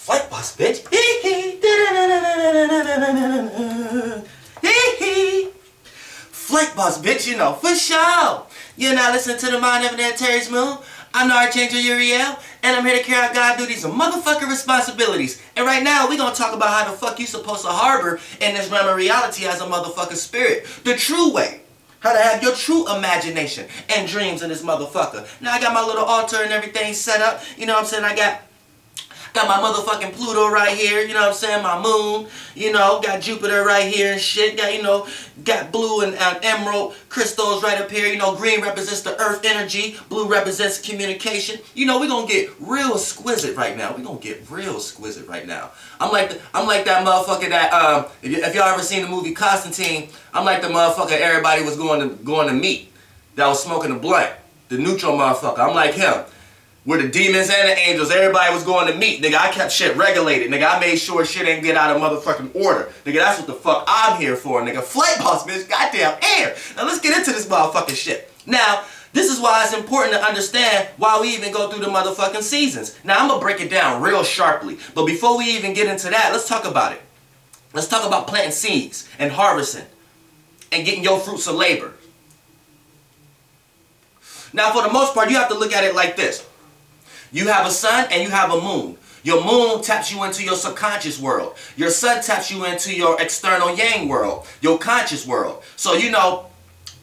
Flight boss, bitch. Flight boss, bitch, you know, for sure. You're now listening to the Mind Evident Terry's Moon. I'm the Archangel Uriel, and I'm here to carry out God duties and motherfucking responsibilities. And right now, we're gonna talk about how the fuck you supposed to harbor in this realm of reality as a motherfucking spirit. The true way. How to have your true imagination and dreams in this motherfucker. Now I got my little altar and everything set up. You know what I'm saying? I got my motherfucking Pluto right here, you know what I'm saying, my moon, you know, got Jupiter right here and shit, got, you know, got blue and emerald crystals right up here, you know, green represents the earth energy, blue represents communication. You know, we're gonna get real exquisite right now. We're gonna get real exquisite right now. I'm like that motherfucker that, if y'all ever seen the movie Constantine, I'm like the motherfucker everybody was going to meet that was smoking a blunt, the neutral motherfucker. I'm like him. Where the demons and the angels, everybody was going to meet. Nigga, I kept shit regulated. Nigga, I made sure shit ain't get out of motherfucking order. Nigga, that's what the fuck I'm here for, nigga. Flight boss, bitch. Goddamn air. Now let's get into this motherfucking shit. Now, this is why it's important to understand why we even go through the motherfucking seasons. Now, I'm going to break it down real sharply. But before we even get into that, let's talk about it. Let's talk about planting seeds and harvesting and getting your fruits of labor. Now, for the most part, you have to look at it like this. You have a sun and you have a moon. Your moon taps you into your subconscious world. Your sun taps you into your external yang world, your conscious world. So, you know,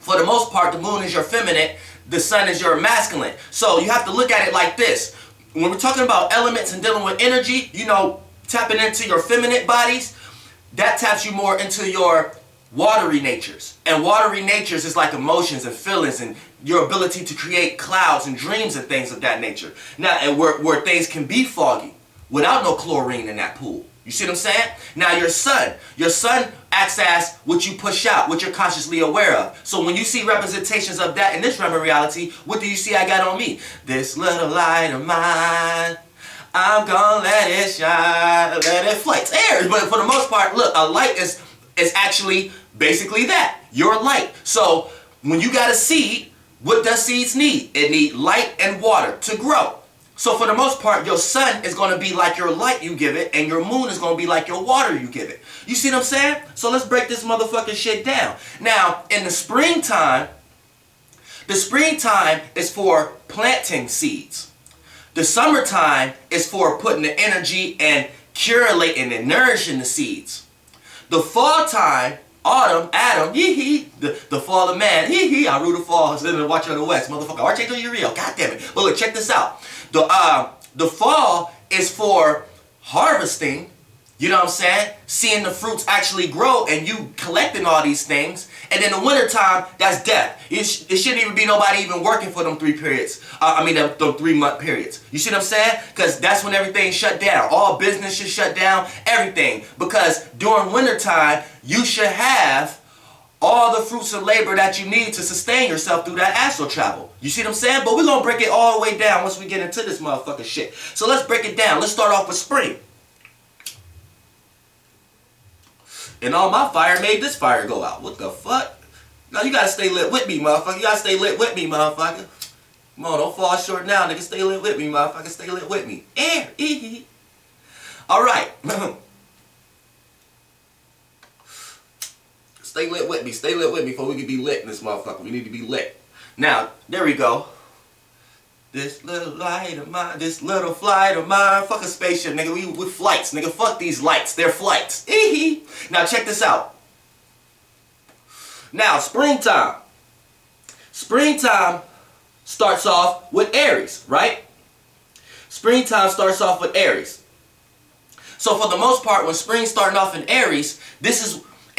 for the most part, the moon is your feminine, the sun is your masculine. So you have to look at it like this. When we're talking about elements and dealing with energy, you know, tapping into your feminine bodies, that taps you more into your watery natures. And watery natures is like emotions and feelings and your ability to create clouds and dreams and things of that nature. Now, and where things can be foggy without no chlorine in that pool. You see what I'm saying? Now your sun acts as what you push out, what you're consciously aware of. So when you see representations of that in this realm of reality, what do you see I got on me? This little light of mine, I'm gonna let it shine, let it FLIGHTZ air. But for the most part, look, a light is actually basically that, your light. So when you got a seed, what does seeds need? It need light and water to grow. So for the most part, your sun is going to be like your light you give it, and your moon is going to be like your water you give it. You see what I'm saying? So let's break this motherfucking shit down. Now, in the springtime is for planting seeds. The summertime is for putting the energy and curating and nourishing the seeds. The fall time, autumn, Adam, the fall of man, I rule the fall, instead of the watcher of the west, motherfucker, Archangel Uriel, god damn it. But look, check this out. The fall is for harvesting, you know what I'm saying? Seeing the fruits actually grow and you collecting all these things. And then the winter time, that's death. It shouldn't even be nobody even working for them 3 periods. Them 3 month periods. You see what I'm saying? Because that's when everything shut down. All business should shut down, everything. Because during winter time, you should have all the fruits of labor that you need to sustain yourself through that astral travel. You see what I'm saying? But we're going to break it all the way down once we get into this motherfucking shit. So let's break it down. Let's start off with spring. And all my fire made this fire go out. What the fuck? Now you gotta stay lit with me, motherfucker. You gotta stay lit with me, motherfucker. Come on, don't fall short now, nigga. Stay lit with me, motherfucker. Stay lit with me. Air. Alright. Stay lit with me. Stay lit with me before we can be lit in this motherfucker. We need to be lit. Now, there we go. This little light of mine, this little flight of mine. Fuck a spaceship, nigga. We FLIGHTZ, nigga. Fuck these lights. They're FLIGHTZ. Now check this out. Now, springtime. Springtime starts off with Aries, right? Springtime starts off with Aries. So for the most part, when spring's starting off in Aries,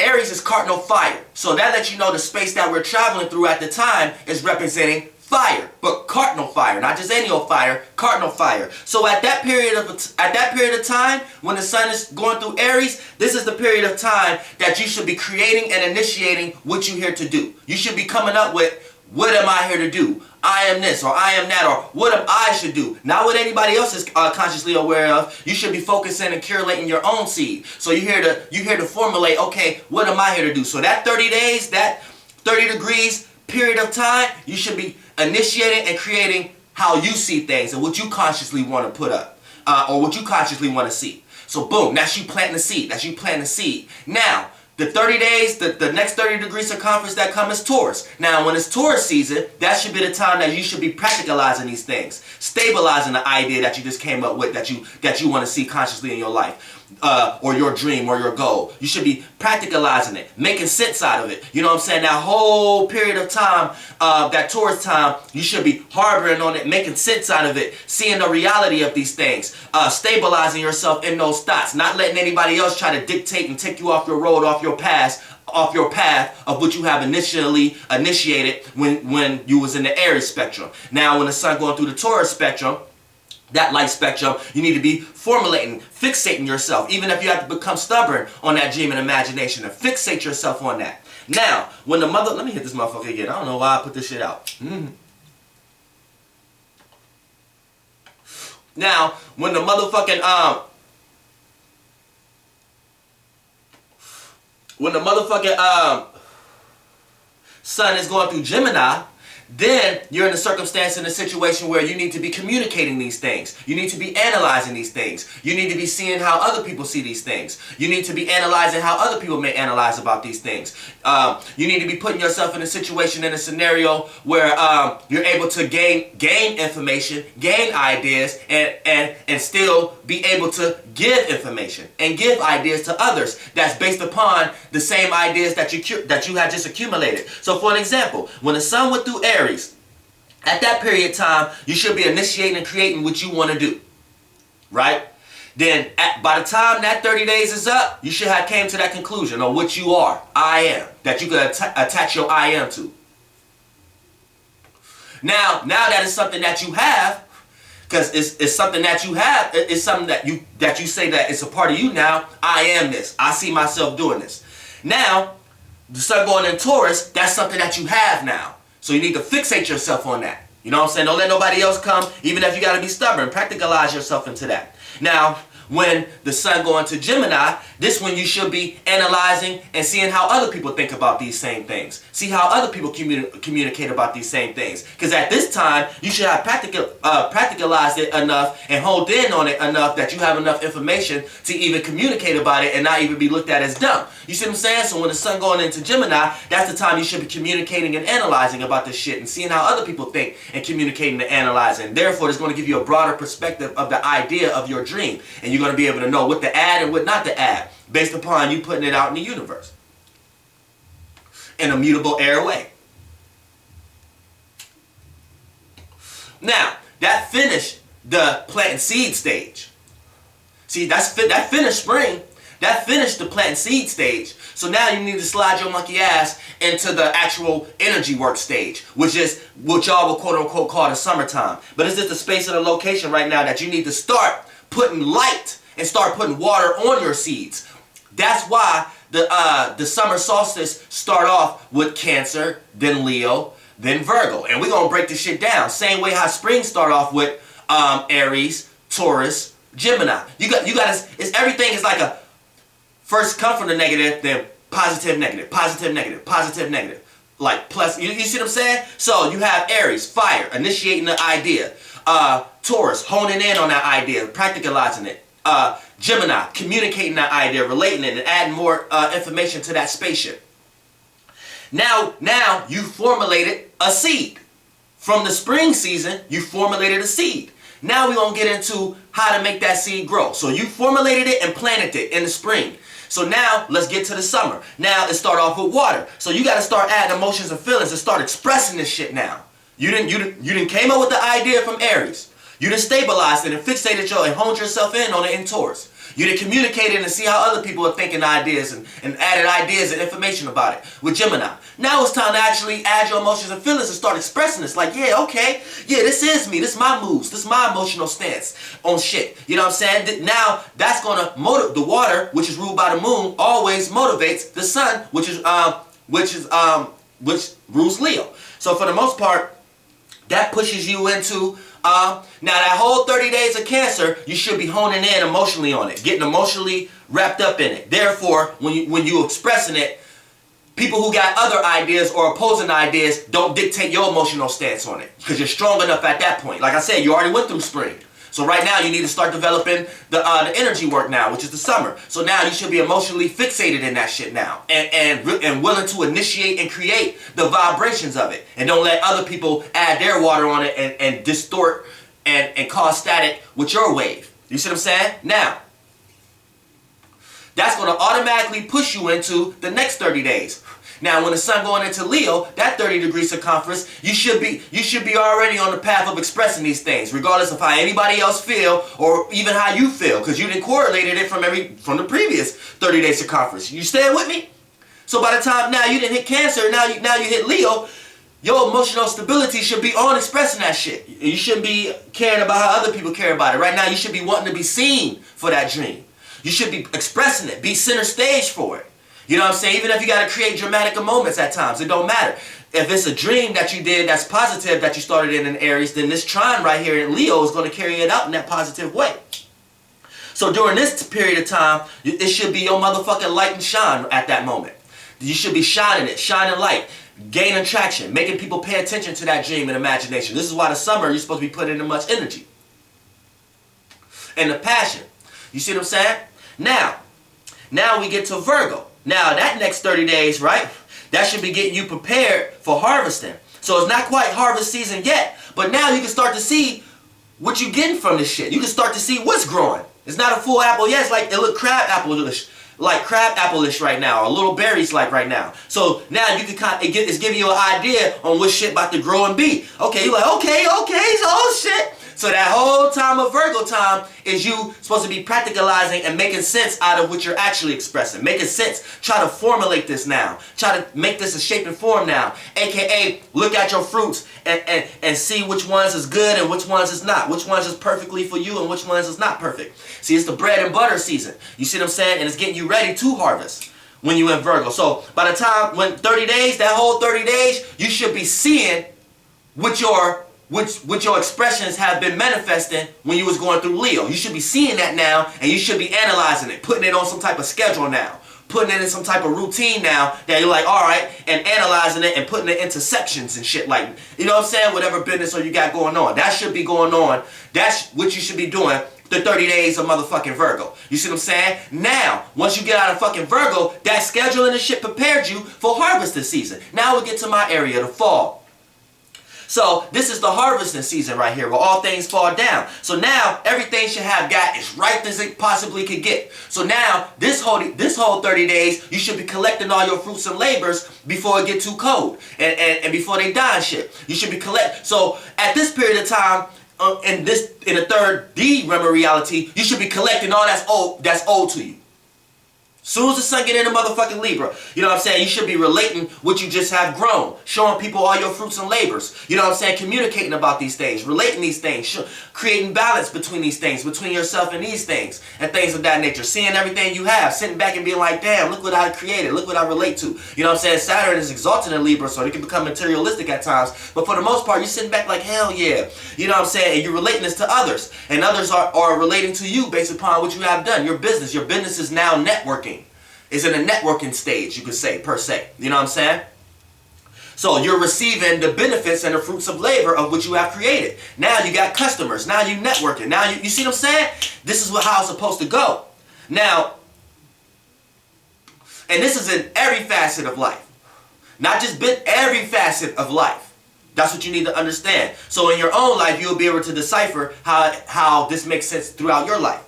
Aries is cardinal fire. So that lets you know the space that we're traveling through at the time is representing fire, but cardinal fire, not just any old fire, cardinal fire. So at that period of time, when the sun is going through Aries, this is the period of time that you should be creating and initiating what you're here to do. You should be coming up with, what am I here to do? I am this, or I am that, or what am I should do? Not what anybody else is consciously aware of. You should be focusing and curating your own seed. So you're here to formulate, okay, what am I here to do? So that 30 days, that 30 degrees period of time, you should be initiating and creating how you see things and what you consciously want to put up. or what you consciously want to see. So boom, that's you planting the seed. That's you planting the seed. Now, the 30 days, the next 30 degrees circumference that come is Taurus. Now, when it's Taurus season, that should be the time that you should be practicalizing these things, stabilizing the idea that you just came up with, that you want to see consciously in your life. Or your dream or your goal. You should be practicalizing it, making sense out of it. You know what I'm saying? That whole period of time, that Taurus time, you should be harboring on it, making sense out of it, seeing the reality of these things, stabilizing yourself in those thoughts, not letting anybody else try to dictate and take you off your road, off your path of what you have initially initiated when you was in the Aries spectrum. Now, when the sun going through the Taurus spectrum, that light spectrum, you need to be formulating, fixating yourself, even if you have to become stubborn on that dream and imagination, and fixate yourself on that. Now, when the mother, let me hit this motherfucker again. I don't know why I put this shit out. Now, when the motherfucking, sun is going through Gemini, then you're in a circumstance, in a situation where you need to be communicating these things. You need to be analyzing these things. You need to be seeing how other people see these things. You need to be analyzing how other people may analyze about these things. You need to be putting yourself in a situation, in a scenario where you're able to gain information, gain ideas, and still be able to give information and give ideas to others that's based upon the same ideas that you had just accumulated. So for an example, when the sun went through Aries, at that period of time, you should be initiating and creating what you want to do, right? Then by the time that 30 days is up, you should have came to that conclusion on what you are, I am, that you could attach your I am to. Now that is something that you have, because it's something that you have, it's something that you say that it's a part of you now. I am this. I see myself doing this. Now, the sun going in Taurus, that's something that you have now. So you need to fixate yourself on that. You know what I'm saying? Don't let nobody else come, even if you got to be stubborn. Practicalize yourself into that. Now, when the sun go into Gemini, this one you should be analyzing and seeing how other people think about these same things. See how other people communicate about these same things. Because at this time, you should have practicalized it enough and honed in on it enough that you have enough information to even communicate about it and not even be looked at as dumb. You see what I'm saying? So when the sun going into Gemini, that's the time you should be communicating and analyzing about this shit and seeing how other people think and communicating and analyzing. Therefore, it's going to give you a broader perspective of the idea of your dream. And you're going to be able to know what to add and what not to add based upon you putting it out in the universe in a mutable air way. Now, that finished the plant seed stage. See, that finished spring. That finished the plant seed stage. So now you need to slide your monkey ass into the actual energy work stage, which is what y'all will quote unquote call the summertime. But it's just the space and the location right now that you need to start putting light and start putting water on your seeds. That's why the summer solstice start off with Cancer, then Leo, then Virgo. And we're going to break this shit down. Same way how spring start off with Aries, Taurus, Gemini. You got it's everything is like a first come from the negative, then positive, negative, positive, negative, positive, negative. Like plus, you see what I'm saying? So you have Aries, fire, initiating the idea. Taurus, honing in on that idea, practicalizing it. Gemini, communicating that idea, relating it, and adding more information to that spaceship. Now you formulated a seed. From the spring season, you formulated a seed. Now we're going to get into how to make that seed grow. So you formulated it and planted it in the spring. So now let's get to the summer. Now let's start off with water. So you got to start adding emotions and feelings and start expressing this shit now. You didn't came up with the idea from Aries. You didn't stabilize it and fixated and honed yourself in on it in Taurus. You didn't communicate it and see how other people are thinking ideas and added ideas and information about it with Gemini. Now it's time to actually add your emotions and feelings and start expressing this. Like, yeah, okay, yeah, this is me. This is my moves. This is my emotional stance on shit. You know what I'm saying? Now that's gonna motivate the water, which is ruled by the moon, always motivates the sun, which rules Leo. So for the most part, that pushes you into now that whole 30 days of Cancer, you should be honing in emotionally on it, getting emotionally wrapped up in it. Therefore, when you expressing it, people who got other ideas or opposing ideas don't dictate your emotional stance on it because you're strong enough at that point. Like I said, you already went through spring. So right now you need to start developing the energy work now, which is the summer. So now you should be emotionally fixated in that shit now, and willing to initiate and create the vibrations of it, and don't let other people add their water on it and distort and cause static with your wave. You see what I'm saying? Now, that's going to automatically push you into the next 30 days. Now, when the sun going into Leo, that 30-degree circumference, you should be already on the path of expressing these things, regardless of how anybody else feel or even how you feel, because you didn't correlated it from the previous 30-day circumference. You staying with me? So by the time now you didn't hit Cancer, now you hit Leo, your emotional stability should be on expressing that shit. You shouldn't be caring about how other people care about it. Right now, you should be wanting to be seen for that dream. You should be expressing it, be center stage for it. You know what I'm saying? Even if you got to create dramatic moments at times, it don't matter. If it's a dream that you did that's positive that you started in Aries, then this trine right here in Leo is going to carry it out in that positive way. So during this period of time, it should be your motherfucking light and shine at that moment. You should be shining it, shining light, gaining traction, making people pay attention to that dream and imagination. This is why the summer you're supposed to be putting in much energy. And the passion. You see what I'm saying? Now we get to Virgo. Now that next 30 days, right? That should be getting you prepared for harvesting. So it's not quite harvest season yet, but now you can start to see what you're getting from this shit. You can start to see what's growing. It's not a full apple yet. It's like it look crab apple-ish right now, or little berries like right now. So now you can it's giving you an idea on what shit about to grow and be. Okay, you're like, okay, oh shit. So that whole time of Virgo time is you supposed to be practicalizing and making sense out of what you're actually expressing. Making sense. Try to formulate this now. Try to make this a shape and form now. AKA, look at your fruits and see which ones is good and which ones is not. Which ones is perfectly for you and which ones is not perfect. See, it's the bread and butter season. You see what I'm saying? And it's getting you ready to harvest when you're in Virgo. So by the time, when 30 days, that whole 30 days, you should be seeing what your expressions have been manifesting when you was going through Leo. You should be seeing that now, and you should be analyzing it, putting it on some type of schedule now, putting it in some type of routine now that you're like, all right, and analyzing it and putting it into sections and shit, like, you know what I'm saying, whatever business or you got going on. That should be going on. That's what you should be doing the 30 days of motherfucking Virgo. You see what I'm saying? Now, once you get out of fucking Virgo, that scheduling and shit prepared you for harvesting season. Now we get to my area, the fall. So this is the harvesting season right here where all things fall down. So now everything should have got as ripe as it possibly could get. So now this whole 30 days you should be collecting all your fruits and labors before it get too cold and before they die and shit. You should be So at this period of time in the third D realm of reality, you should be collecting all that's owed to you. Soon as the sun get into motherfucking Libra, you know what I'm saying, you should be relating what you just have grown, showing people all your fruits and labors, you know what I'm saying, communicating about these things, relating these things, creating balance between these things, between yourself and these things, and things of that nature, seeing everything you have, sitting back and being like, damn, look what I created, look what I relate to, you know what I'm saying. Saturn is exalted in Libra, so it can become materialistic at times, but for the most part, you're sitting back like, hell yeah, you know what I'm saying, and you're relating this to others, and others are relating to you based upon what you have done. Your business is now networking. Is in a networking stage, you could say, per se. You know what I'm saying? So you're receiving the benefits and the fruits of labor of what you have created. Now you got customers. Now you networking. Now you see what I'm saying? This is how it's supposed to go. Now, and this is in every facet of life. Not just every facet of life. That's what you need to understand. So in your own life, you'll be able to decipher how this makes sense throughout your life.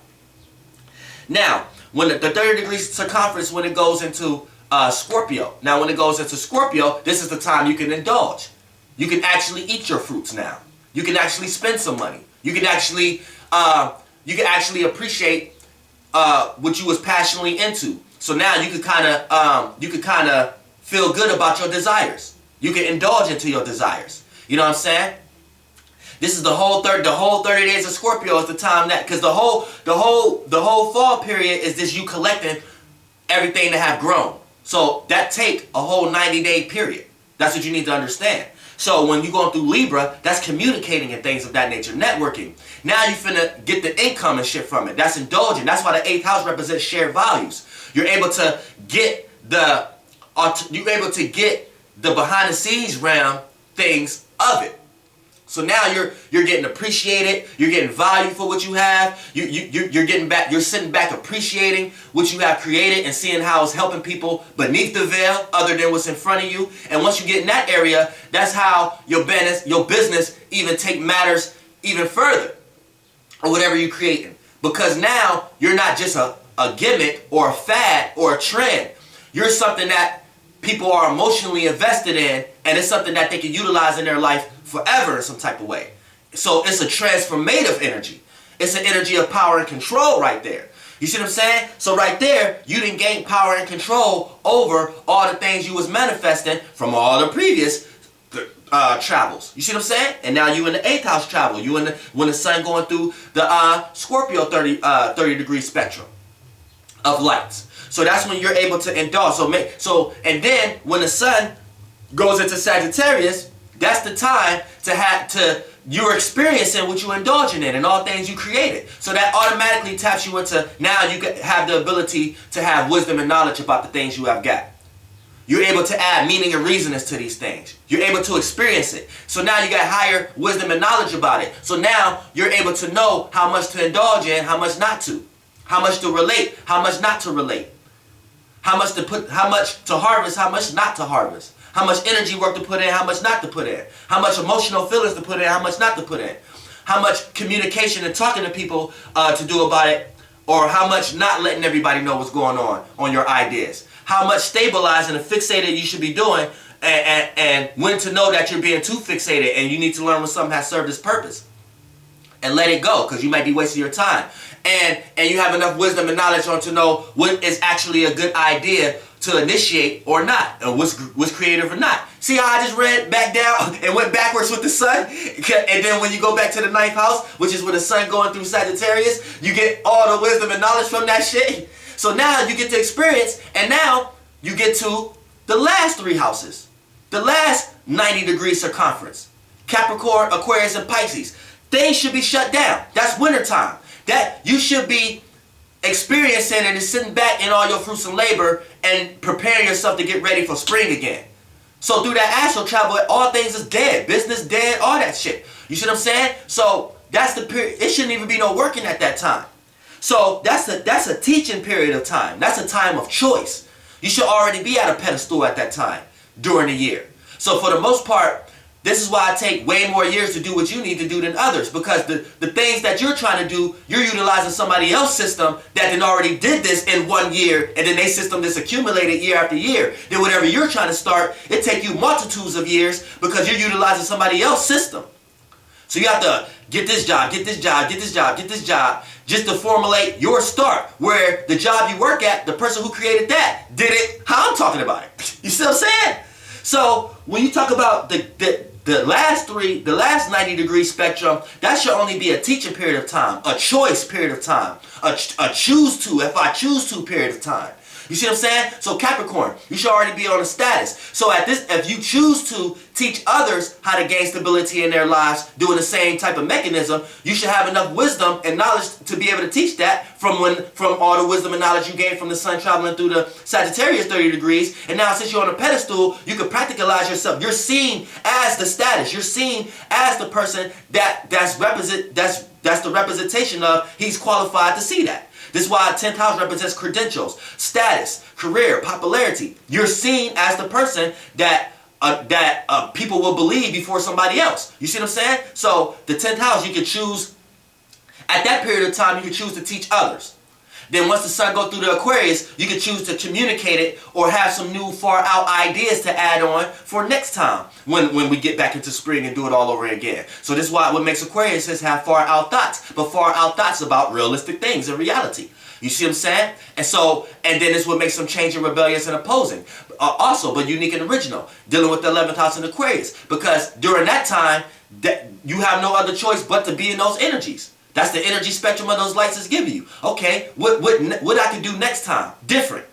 Now, when the 30-degree circumference, when it goes into Scorpio. Now, when it goes into Scorpio, this is the time you can indulge. You can actually eat your fruits now. You can actually spend some money. You can actually appreciate what you was passionately into. So now you can kind of feel good about your desires. You can indulge into your desires. You know what I'm saying? This is the whole 30 days of Scorpio is the time that, because the whole fall period is this you collecting everything that have grown. So that take a whole 90-day period. That's what you need to understand. So when you're going through Libra, that's communicating and things of that nature, networking. Now you finna get the income and shit from it. That's indulging. That's why the 8th house represents shared values. You're able to get the behind the scenes realm things of it. So now you're getting appreciated, you're getting value for what you have, you're getting back, you're sitting back appreciating what you have created and seeing how it's helping people beneath the veil other than what's in front of you. And once you get in that area, that's how your business even take matters even further, or whatever you're creating. Because now you're not just a gimmick or a fad or a trend. You're something that people are emotionally invested in, and it's something that they can utilize in their life forever in some type of way. So it's a transformative energy. It's an energy of power and control right there. You see what I'm saying? So right there, you didn't gain power and control over all the things you was manifesting from all the previous travels. You see what I'm saying? And now you in the 8th house travel. You in the, when the sun going through the Scorpio 30 degree spectrum of lights. So that's when you're able to indulge. And then when the sun goes into Sagittarius, that's the time you're experiencing what you're indulging in and all things you created. So that automatically taps you into, now you have the ability to have wisdom and knowledge about the things you have got. You're able to add meaning and reasonings to these things. You're able to experience it. So now you got higher wisdom and knowledge about it. So now you're able to know how much to indulge in, how much not to. How much to relate, how much not to relate. How much to harvest, how much not to harvest. How much energy work to put in, how much not to put in. How much emotional feelings to put in, how much not to put in. How much communication and talking to people to do about it, or how much not letting everybody know what's going on your ideas. How much stabilizing and fixated you should be doing, and when to know that you're being too fixated and you need to learn when something has served its purpose. And let it go, because you might be wasting your time. And you have enough wisdom and knowledge on to know what is actually a good idea to initiate or not, or what's creative or not. See how I just read back down and went backwards with the sun? And then when you go back to the 9th house, which is with the sun going through Sagittarius, you get all the wisdom and knowledge from that shit. So now you get to experience, and now you get to the last 3 houses. The last 90 degree circumference. Capricorn, Aquarius, and Pisces. Things should be shut down. That's wintertime. That you should be experiencing and just sitting back in all your fruits and labor and preparing yourself to get ready for spring again. So through that astral travel, all things is dead. Business dead, all that shit. You see what I'm saying? So that's the period. It shouldn't even be no working at that time. So that's a teaching period of time. That's a time of choice. You should already be at a pedestal at that time during the year. So for the most part, this is why I take way more years to do what you need to do than others, because the things that you're trying to do, you're utilizing somebody else's system that then already did this in 1 year, and then they system just accumulated year after year. Then whatever you're trying to start, it take you multitudes of years because you're utilizing somebody else's system. So you have to get this job, get this job, get this job, get this job, just to formulate your start. Where the job you work at, the person who created that did it how I'm talking about it. You see what I'm saying? So when you talk about the last 90 degree spectrum, that should only be a teaching period of time, a choice period of time, a choose to, if I choose to period of time. You see what I'm saying? So Capricorn, you should already be on a status. So if you choose to teach others how to gain stability in their lives doing the same type of mechanism, you should have enough wisdom and knowledge to be able to teach that from all the wisdom and knowledge you gained from the sun traveling through the Sagittarius 30 degrees. And now since you're on a pedestal, you can practicalize yourself. You're seen as the status. You're seen as the person that's the representation of he's qualified to see that. This is why 10th house represents credentials, status, career, popularity. You're seen as the person that people will believe before somebody else. You see what I'm saying? So the 10th house, you can choose, at that period of time, you can choose to teach others. Then once the sun goes through the Aquarius, you can choose to communicate it or have some new far out ideas to add on for next time when we get back into spring and do it all over again. So this is why what makes Aquarius have far out thoughts, but far out thoughts about realistic things in reality. You see what I'm saying? And then it's what makes them change and rebellious and opposing. Also, but unique and original, dealing with the 11th house in Aquarius. Because during that time, you have no other choice but to be in those energies. That's the energy spectrum of those lights is giving you. Okay, what I can do next time? Different.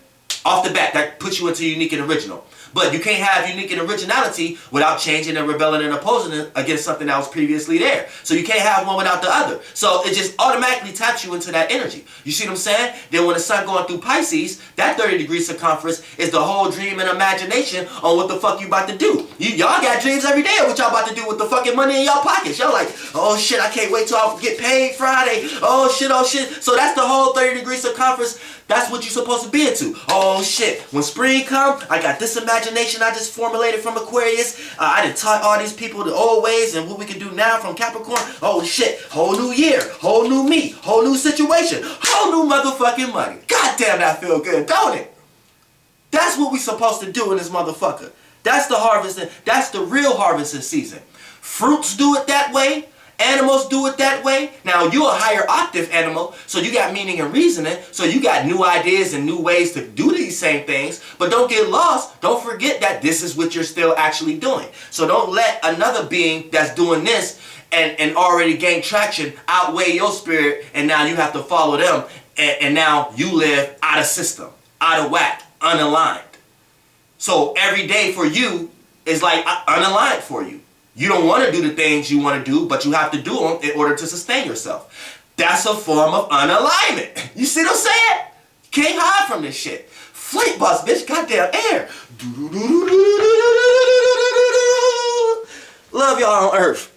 Off the bat, that puts you into unique and original. But you can't have unique and originality without changing and rebelling and opposing it against something that was previously there. So you can't have one without the other. So it just automatically taps you into that energy. You see what I'm saying? Then when the sun going through Pisces, that 30 degree circumference is the whole dream and imagination on what the fuck you about to do. Y'all got dreams every day of what y'all about to do with the fucking money in y'all pockets. Y'all like, oh shit, I can't wait till I get paid Friday. Oh shit, oh shit. So that's the whole 30 degree circumference. That's what you're supposed to be into. Oh shit, when spring comes, I got this imagination I just formulated from Aquarius. I done taught all these people the old ways and what we can do now from Capricorn. Oh shit, whole new year, whole new me, whole new situation, whole new motherfucking money. God damn, that feel good, don't it? That's what we supposed to do in this motherfucker. That's the harvesting, that's the real harvesting season. Fruits do it that way. Animals do it that way. Now, you're a higher octave animal, so you got meaning and reasoning, so you got new ideas and new ways to do these same things, but don't get lost. Don't forget that this is what you're still actually doing. So don't let another being that's doing this and already gain traction outweigh your spirit, and now you have to follow them, and now you live out of system, out of whack, unaligned. So every day for you is like unaligned for you. You don't want to do the things you want to do, but you have to do them in order to sustain yourself. That's a form of unalignment. You see what I'm saying? Can't hide from this shit. Flight bus, bitch, goddamn air. Love y'all on Earth.